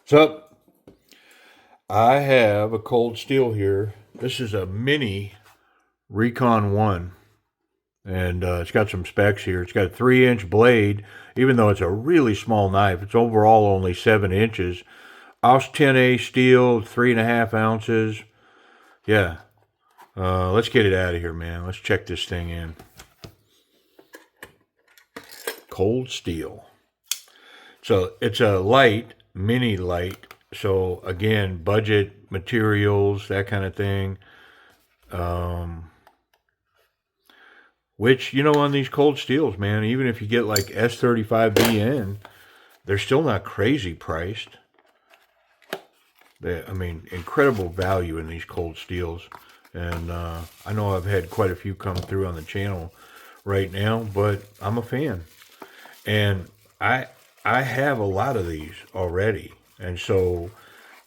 So I have a cold steel here. This is a mini Recon 1, and it's got some specs here. It's got a 3-inch blade, even though it's a really small knife. It's overall only 7 inches. AUS 10A steel, 3.5 ounces. Yeah. Let's get it out of here, man. Let's check this thing in. Cold steel. So it's a light, mini light. So again, budget materials, that kind of thing. Which, on these cold steels, man, even if you get like S35BN, they're still not crazy priced. Incredible value in these cold steels. And I know I've had quite a few come through on the channel right now, but I'm a fan. And I have a lot of these already. And so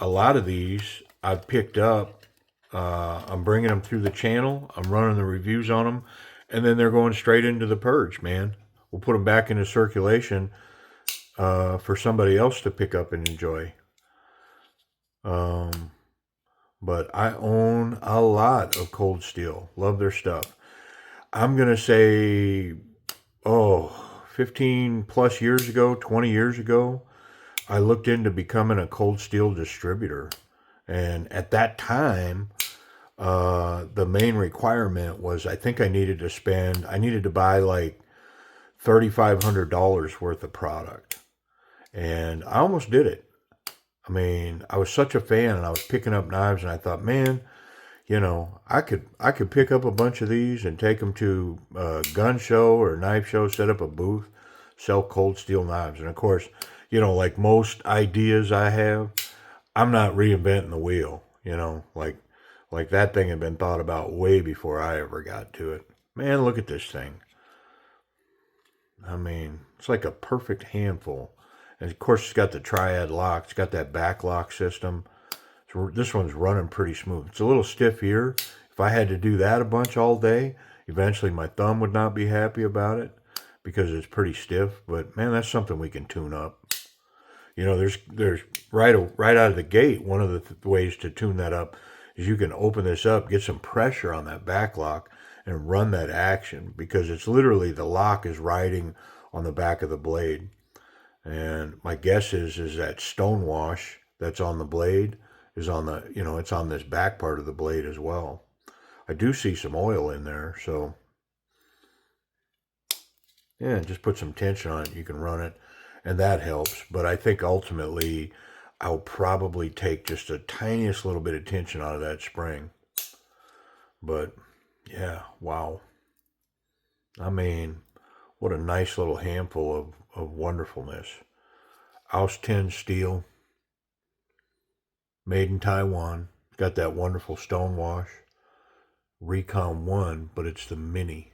a lot of these I've picked up. I'm bringing them through the channel. I'm running the reviews on them. And then they're going straight into the purge, man. We'll put them back into circulation for somebody else to pick up and enjoy. But I own a lot of cold steel. Love their stuff. I'm going to say, 15 plus years ago, 20 years ago, I looked into becoming a cold steel distributor. And at that time, the main requirement was I think I needed to buy like $3,500 worth of product. And I almost did it. I was such a fan, and I was picking up knives, and I thought, man, I could pick up a bunch of these and take them to a gun show or a knife show, set up a booth, sell cold steel knives. And of course, like most ideas I have, I'm not reinventing the wheel, like that thing had been thought about way before I ever got to it. Man, look at this thing. It's like a perfect handful. And of course, it's got the triad lock. It's got that back lock system. So this one's running pretty smooth. It's a little stiff here. If I had to do that a bunch all day, eventually my thumb would not be happy about it because it's pretty stiff. But man, that's something we can tune up. There's right out of the gate, one of the ways to tune that up is you can open this up, get some pressure on that back lock, and run that action, because it's literally the lock is riding on the back of the blade. And my guess is that stone wash that's on the blade is on the, it's on this back part of the blade as well. I do see some oil in there, so yeah, just put some tension on it. You can run it, and that helps. But I think ultimately I'll probably take just the tiniest little bit of tension out of that spring. But yeah, wow. What a nice little handful of wonderfulness. AUS 10 steel, made in Taiwan. Got that wonderful stone wash. Recon 1, but it's the mini.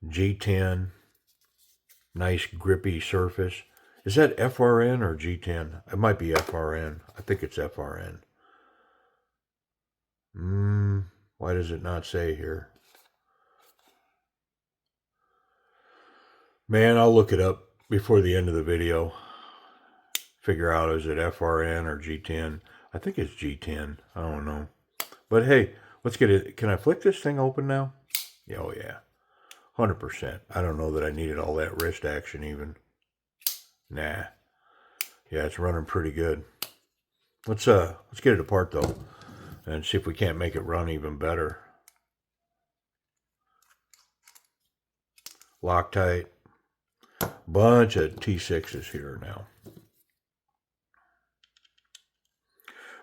G10, nice grippy surface. Is that FRN or G10? It might be FRN. I think it's FRN. Why does it not say here? Man, I'll look it up before the end of the video. Figure out, is it FRN or G10? I think it's G10. I don't know. But hey, let's get it. Can I flick this thing open now? Oh yeah. 100%. I don't know that I needed all that wrist action even. Nah. Yeah, it's running pretty good. Let's get it apart though, and see if we can't make it run even better. Loctite. Bunch of T6s here now.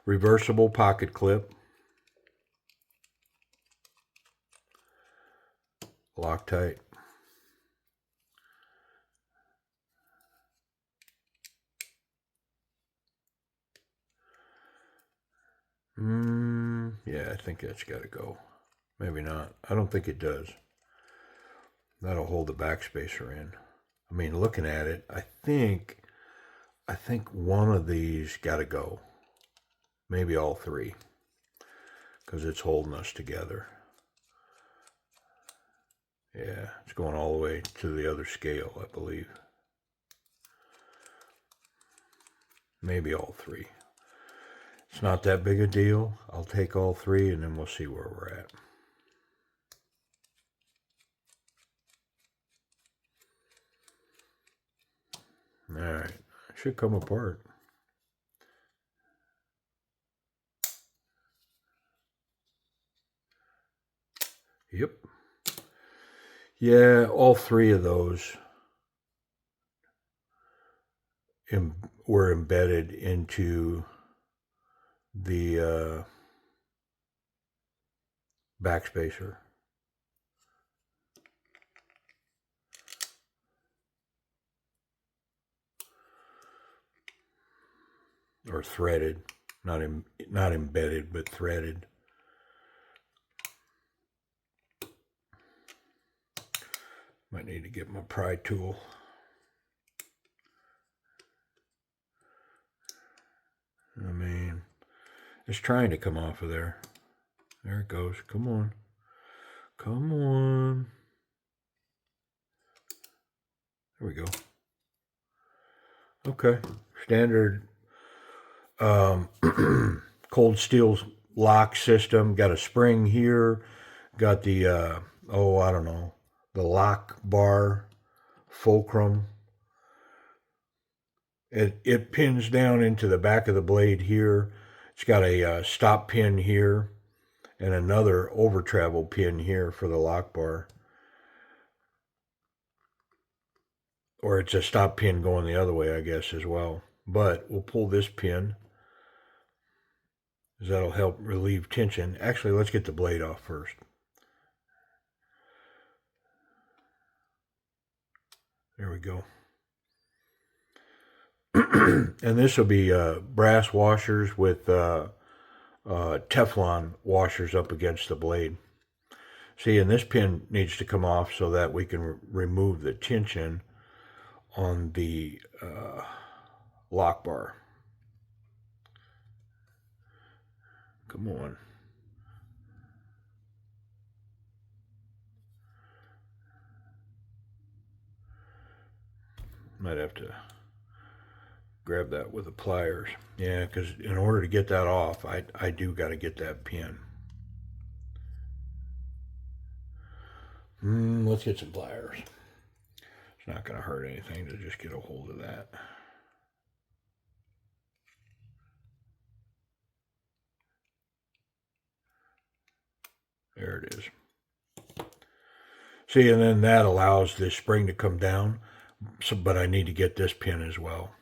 Reversible pocket clip. Loctite. Yeah, I think that's got to go. Maybe not. I don't think it does. That'll hold the backspacer in. Looking at it, I think one of these got to go. Maybe all three. because it's holding us together. Yeah, it's going all the way to the other scale, I believe. Maybe all three. It's not that big a deal. I'll take all three and then we'll see where we're at. All right, it should come apart. Yep. Yeah, all three of those were embedded into the backspacer. Or threaded, not embedded, but threaded. Might need to get my pry tool. I mean, it's trying to come off of there. There it goes. Come on. Come on. There we go. Okay. Standard cold steel lock system. Got a spring here. Got the, I don't know, the lock bar fulcrum. It pins down into the back of the blade here. It's got a stop pin here and another over travel pin here for the lock bar. Or it's a stop pin going the other way, I guess, as well. But we'll pull this pin, because that'll help relieve tension. Actually, let's get the blade off first. There we go. And this will be brass washers with Teflon washers up against the blade. See, and this pin needs to come off so that we can remove the tension on the lock bar. Come on. Might have to grab that with the pliers. Yeah, because in order to get that off, I do got to get that pin. Let's get some pliers. It's not going to hurt anything to just get a hold of that. There it is. See, and then that allows this spring to come down. So, but I need to get this pin as well.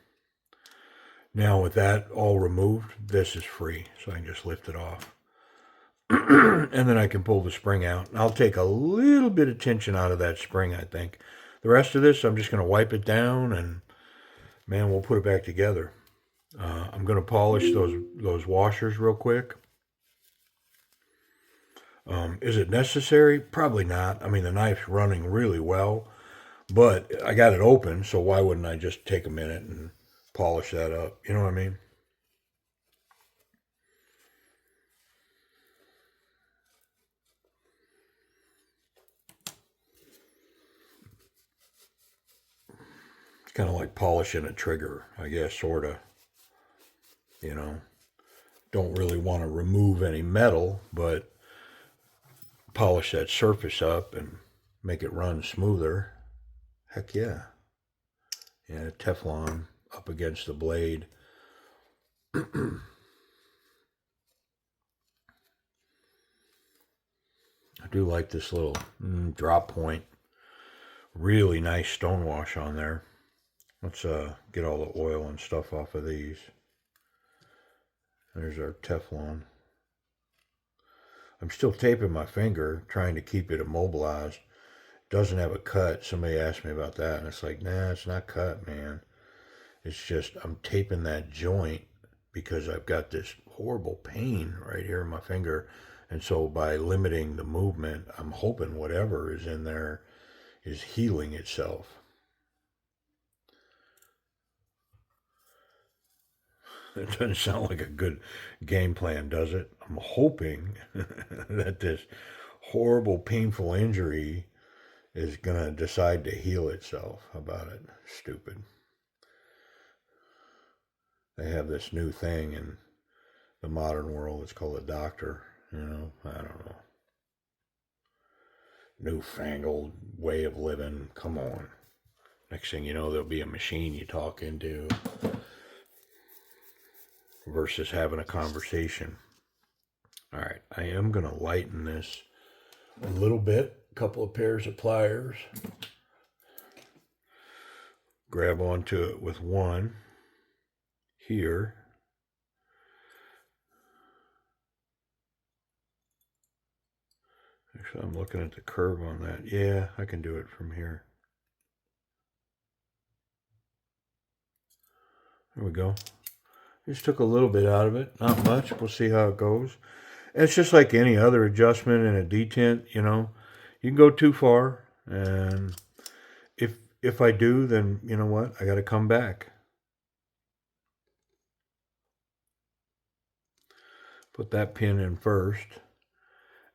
Now with that all removed, this is free. So I can just lift it off. And then I can pull the spring out. I'll take a little bit of tension out of that spring, I think. The rest of this, I'm just going to wipe it down and, man, we'll put it back together. I'm going to polish those washers real quick. Is it necessary? Probably not. I mean, the knife's running really well, but I got it open, so why wouldn't I just take a minute and polish that up? You know what I mean? It's kind of like polishing a trigger, I guess, sort of. You know, don't really want to remove any metal, but polish that surface up and make it run smoother. Heck yeah. Yeah, Teflon up against the blade. I do like this little drop point. Really nice stonewash on there. Let's get all the oil and stuff off of these. There's our Teflon. I'm still taping my finger, trying to keep it immobilized. Doesn't have a cut. Somebody asked me about that, and it's like, nah, it's not cut, man. It's just I'm taping that joint because I've got this horrible pain right here in my finger. And so by limiting the movement, I'm hoping whatever is in there is healing itself. It doesn't sound like a good game plan, does it? I'm hoping that this horrible, painful injury is going to decide to heal itself. How about it? Stupid. They have this new thing in the modern world. It's called a doctor. I don't know. Newfangled way of living. Come on. Next thing you know, there'll be a machine you talk into versus having a conversation. All right, I am going to lighten this a little bit. A couple of pairs of pliers. Grab onto it with one here. Actually, I'm looking at the curve on that. Yeah, I can do it from here. There we go. Just took a little bit out of it. Not much. We'll see how it goes. And it's just like any other adjustment in a detent, you can go too far. And if I do, then you know what? I got to come back. Put that pin in first.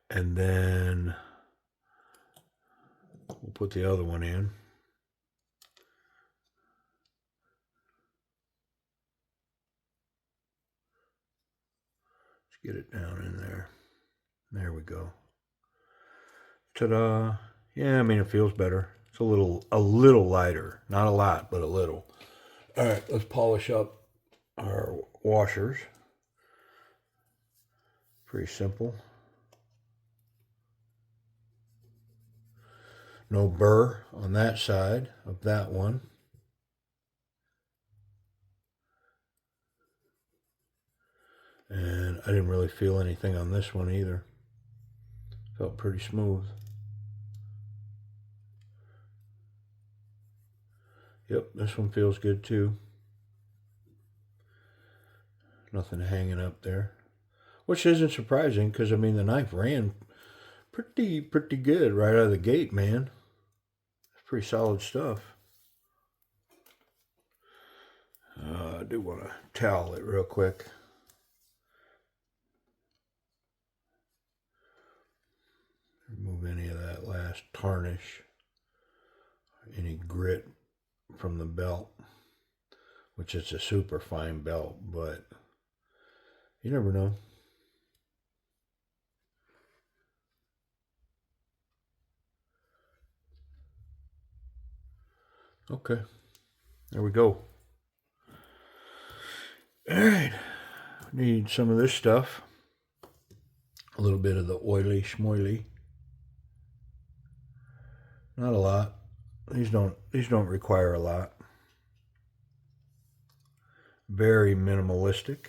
And then we'll put the other one in. Let's get it down in there. There we go. Ta-da. Yeah, I mean, it feels better. It's a little lighter. Not a lot, but a little. All right, let's polish up our washers. Pretty simple. No burr on that side of that one. And I didn't really feel anything on this one either. Felt pretty smooth. Yep, this one feels good too. Nothing hanging up there. Which isn't surprising because, I mean, the knife ran pretty good right out of the gate, man. It's pretty solid stuff. I do want to towel it real quick. Remove any of that last tarnish, any grit from the belt, which is a super fine belt, but you never know. Okay, there we go. All right, need some of this stuff. A little bit of the oily schmoily. Not a lot. These don't require a lot. Very minimalistic.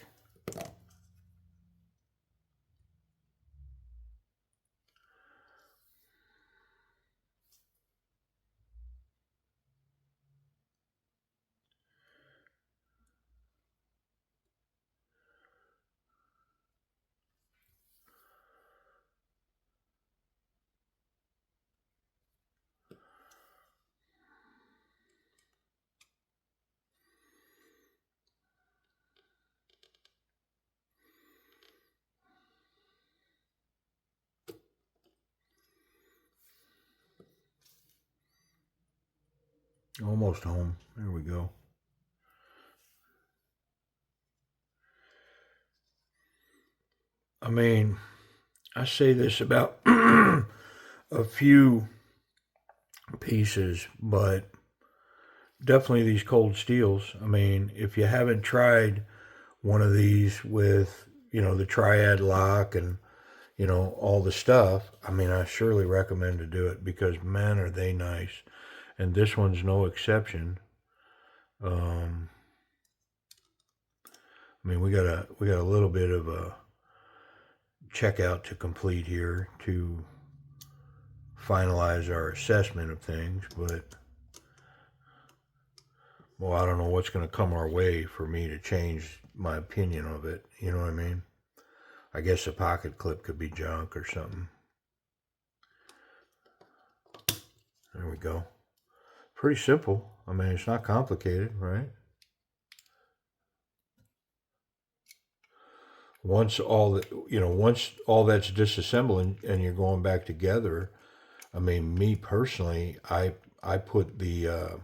Almost home. There we go. I mean, I say this about a few pieces, but definitely these cold steels. I mean, if you haven't tried one of these with, the triad lock and, all the stuff, I mean, I surely recommend to do it because, man, are they nice. And this one's no exception. I mean, we got a little bit of a checkout to complete here to finalize our assessment of things, but well, I don't know what's going to come our way for me to change my opinion of it. You know what I mean? I guess a pocket clip could be junk or something. There we go. Pretty simple. I mean, it's not complicated, right? once all that, once all that's disassembled and you're going back together, I mean, me personally, I put the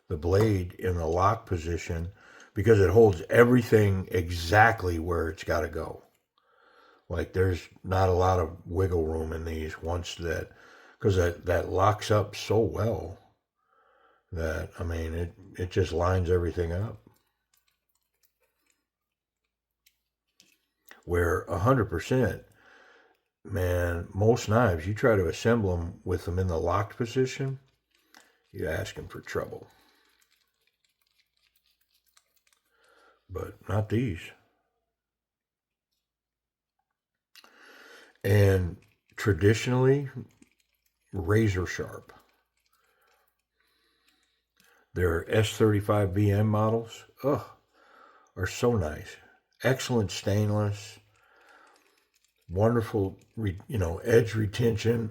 blade in the lock position because it holds everything exactly where it's got to go. Like there's not a lot of wiggle room in these once that, because that locks up so well that, I mean, it just lines everything up. Where 100%, man, most knives, you try to assemble them with them in the locked position, you're asking for trouble. But not these. And traditionally, razor sharp. Their S35 VM models, are so nice. Excellent stainless, wonderful, edge retention.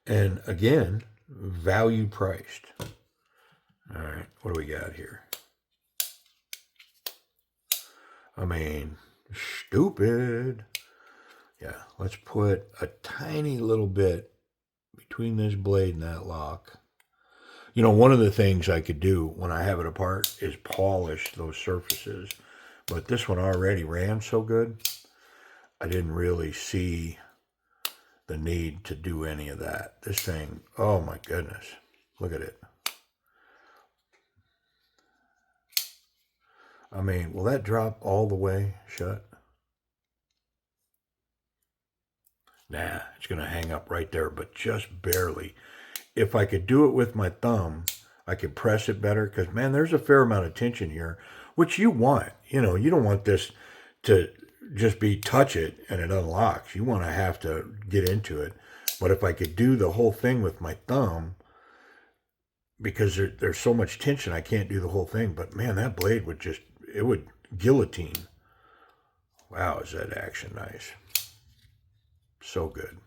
And again, value priced. All right, what do we got here? I mean, stupid. Yeah, let's put a tiny little bit between this blade and that lock. One of the things I could do when I have it apart is polish those surfaces. But this one already ran so good, I didn't really see the need to do any of that. This thing, oh my goodness, look at it. I mean, will that drop all the way shut? Nah, it's going to hang up right there, but just barely. If I could do it with my thumb, I could press it better because, man, there's a fair amount of tension here, which you want. You don't want this to just be touch it and it unlocks. You want to have to get into it. But if I could do the whole thing with my thumb, because there's so much tension, I can't do the whole thing. But, man, that blade would it would guillotine. Wow, is that action nice. So good.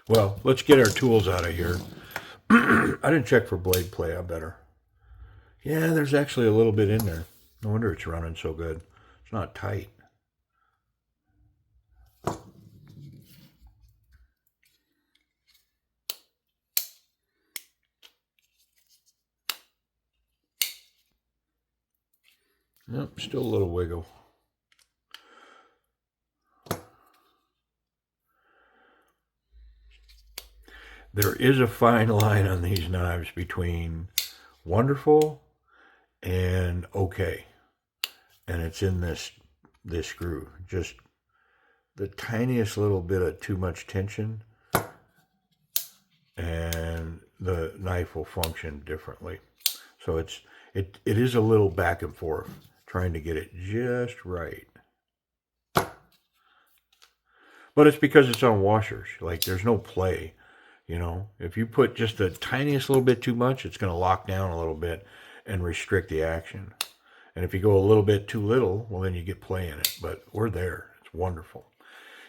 Well, let's get our tools out of here. I didn't check for blade play. I better. Yeah, there's actually a little bit in there. No wonder it's running so good. It's not tight. Yep, still a little wiggle. There is a fine line on these knives between wonderful and okay. And it's in this screw. Just the tiniest little bit of too much tension and the knife will function differently. So it is a little back and forth, trying to get it just right. But it's because it's on washers. Like there's no play. If you put just the tiniest little bit too much, it's going to lock down a little bit and restrict the action. And if you go a little bit too little, well, then you get play in it. But we're there. It's wonderful.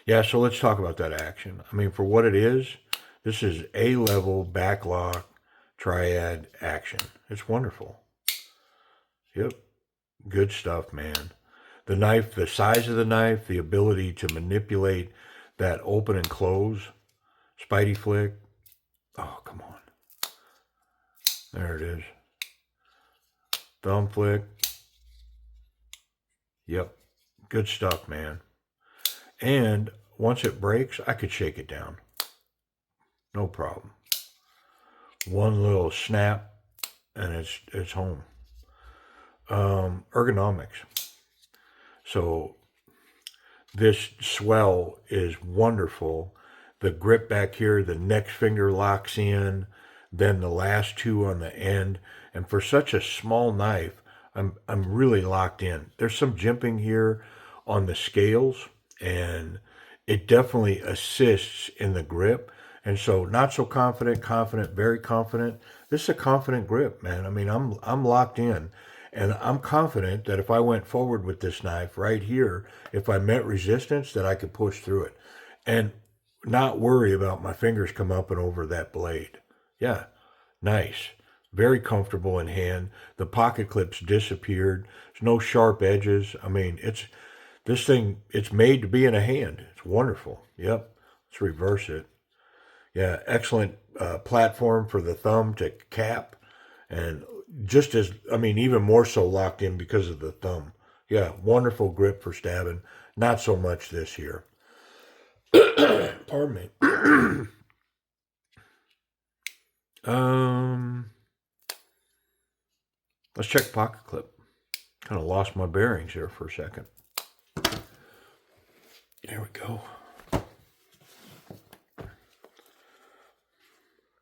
Yeah, so let's talk about that action. I mean, for what it is, this is A-level backlock triad action. It's wonderful. Yep. Good stuff, man. The knife, the size of the knife, the ability to manipulate that open and close, Spidey flick. Oh, come on. There it is. Thumb flick. Yep. Good stuff, man. And once it breaks, I could shake it down. No problem. One little snap and it's home. Ergonomics. So this swell is wonderful. The grip back here, the next finger locks in, then the last two on the end. And for such a small knife, I'm really locked in. There's some jimping here on the scales, and it definitely assists in the grip. And so not so confident, very confident. This is a confident grip, man. I mean, I'm locked in. And I'm confident that if I went forward with this knife right here, if I met resistance, that I could push through it. And not worry about my fingers come up and over that blade. Yeah, nice. Very comfortable in hand. The pocket clips disappeared. There's no sharp edges. I mean, this thing, it's made to be in a hand. It's wonderful. Yep. Let's reverse it. Yeah, excellent platform for the thumb to cap. And just as, I mean, even more so locked in because of the thumb. Yeah, wonderful grip for stabbing. Not so much this here. Pardon me. Let's check pocket clip. Kind of lost my bearings here for a second. There we go.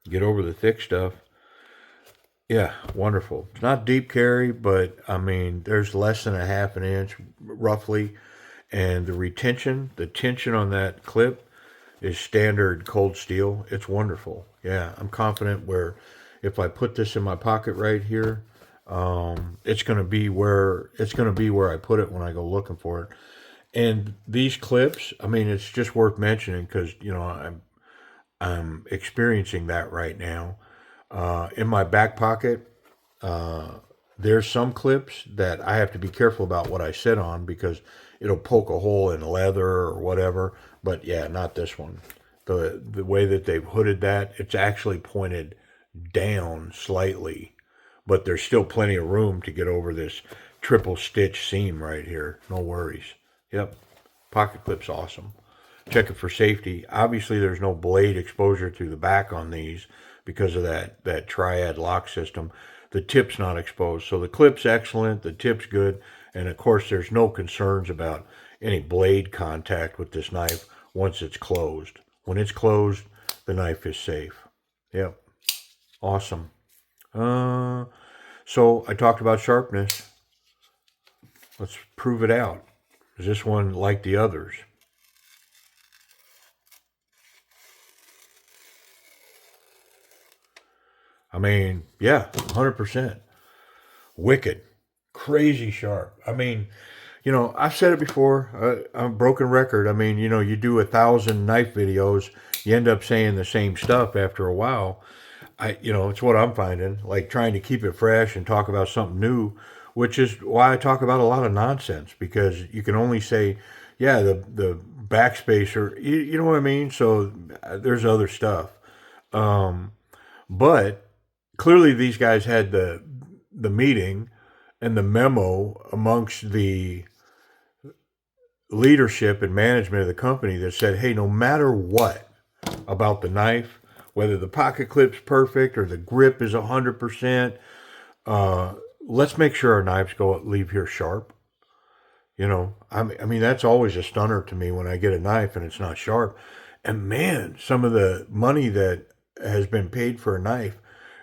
Get over the thick stuff. Yeah, wonderful. It's not deep carry, but I mean, there's less than a half an inch roughly. And the tension on that clip is standard cold steel. It's wonderful. Yeah, I'm confident where if I put this in my pocket right here, it's going to be where I put it when I go looking for it. And these clips, I mean, it's just worth mentioning because, you know, I'm experiencing that right now. In my back pocket, there's some clips that I have to be careful about what I sit on because it'll poke a hole in leather or whatever. But yeah, not this one. The way that they've hooded that, it's actually pointed down slightly, but there's still plenty of room to get over this triple stitch seam right here. No worries. Yep. Pocket clip's awesome. Check it for safety. Obviously, there's no blade exposure to the back on these because of that triad lock system. The tip's not exposed. So the clip's excellent. The tip's good. And of course, there's no concerns about any blade contact with this knife once it's closed. When it's closed, the knife is safe. Yep. Awesome. So I talked about sharpness. Let's prove it out. Is this one like the others? I mean, yeah, 100%. Wicked. Crazy sharp. I mean, you know, I've said it before. I'm a broken record. I mean, you know, you do 1,000 knife videos, you end up saying the same stuff after a while. It's what I'm finding, like trying to keep it fresh and talk about something new, which is why I talk about a lot of nonsense, because you can only say, yeah, the backspacer, you know what I mean? So there's other stuff. But clearly these guys had the meeting and the memo amongst the leadership and management of the company that said, hey, no matter what about the knife, whether the pocket clip's perfect or the grip is 100%, let's make sure our knives leave here sharp. You know, I mean, that's always a stunner to me when I get a knife and it's not sharp. And man, some of the money that has been paid for a knife,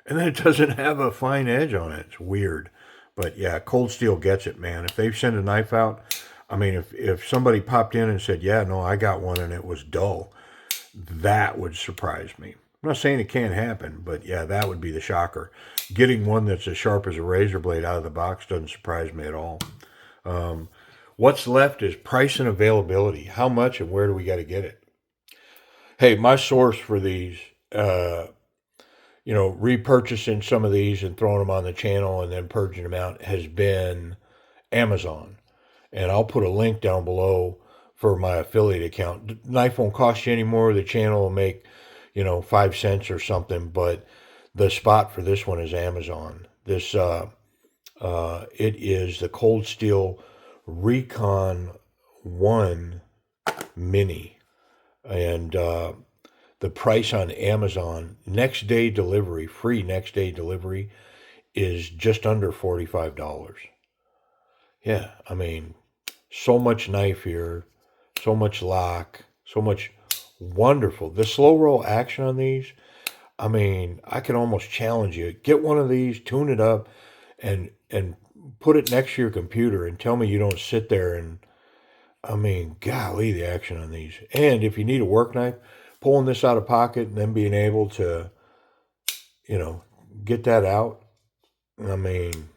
and then it doesn't have a fine edge on it. It's weird. But yeah, Cold Steel gets it, man. If they send a knife out, I mean, if somebody popped in and said, yeah, no, I got one and it was dull, that would surprise me. I'm not saying it can't happen, but yeah, that would be the shocker. Getting one that's as sharp as a razor blade out of the box doesn't surprise me at all. What's left is price and availability. How much and where do we got to get it? Hey, my source for these, repurchasing some of these and throwing them on the channel and then purging them out has been Amazon. And I'll put a link down below for my affiliate account. The knife won't cost you anymore. The channel will make, 5 cents or something. But the spot for this one is Amazon. This, it is the Cold Steel Recon 1 Mini. And the price on Amazon, next day delivery, free next day delivery, is just under $45. Yeah, I mean, so much knife here, so much lock, so much wonderful. The slow roll action on these, I mean, I can almost challenge you. Get one of these, tune it up, and put it next to your computer and tell me you don't sit there and, I mean, golly, the action on these. And if you need a work knife, pulling this out of pocket and then being able to, get that out. I mean,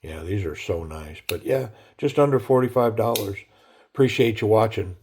yeah, these are so nice. But yeah, just under $45. Appreciate you watching.